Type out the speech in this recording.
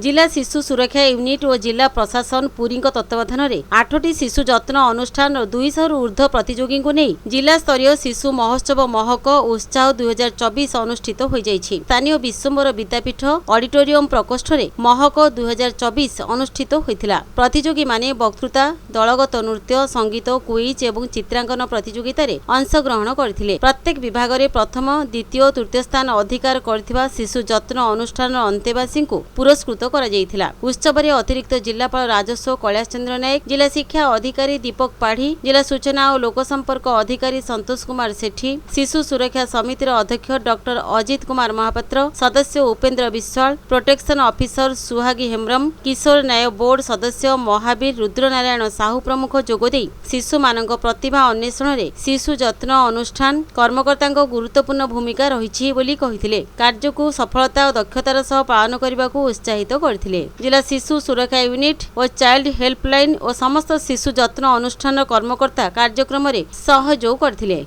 जिला शिशु सुरक्षा यूनिट और जिला प्रशासन पुरी तत्वावधान में 8टी शिशु जत्न अनुष्ठान 200 ऊर्ध्व प्रतियोगी को नहीं जिला स्तरीय शिशु महोत्सव महक उत्साह 2024 अनुष्ठित हो जाइछि। स्थानीय विश्वम्बर विद्यापीठ ऑडिटोरियम प्रकोष्ठ में महक 2024 अनुष्ठित होइथिला। प्रतियोगी माने वक्तृता, दलगत नृत्य, संगीत, क्विज एवं चित्रांकन प्रतियोगिता रे अंशग्रहण करथिले। प्रत्येक विभाग में प्रथम, द्वितीय, तृतीय स्थान अधिकार करथिबा शिशु जत्न अनुष्ठान अंतेवासी को पुरस्कृत उत्सव में अतिरिक्त जिलापाल राजस्व कैलाश चंद्र नायक, जिला शिक्षा अधिकारी दीपक पाढ़ी, जिला सूचना और लोकसंपर्क अधिकारी संतोष कुमार सेठी, शिशु सुरक्षा समितिर अध्यक्ष डॉक्टर अजित कुमार महापात्र, सदस्य उपेन्द्र विश्वाल, प्रोटेक्शन ऑफिसर सुहागी हेम्ब्रम, किशोर न्याय बोर्ड सदस्य महावीर रुद्रनारायण साहू प्रमुख जोगदे शिशु मानक प्रतिभा अन्वेषण में शिशु जत्न अनुष्ठान कर्मकर्ता गुरुत्वपूर्ण भूमिका रही कार्य को सफलता और दक्षतार सह पालन करने को उत्साहित करथिले। जिला शिशु सुरक्षा यूनिट और चाइल्ड हेल्पलाइन और समस्त शिशु जत्न अनुष्ठान कर्मकर्ता कार्यक्रम में सहयोग करथिले।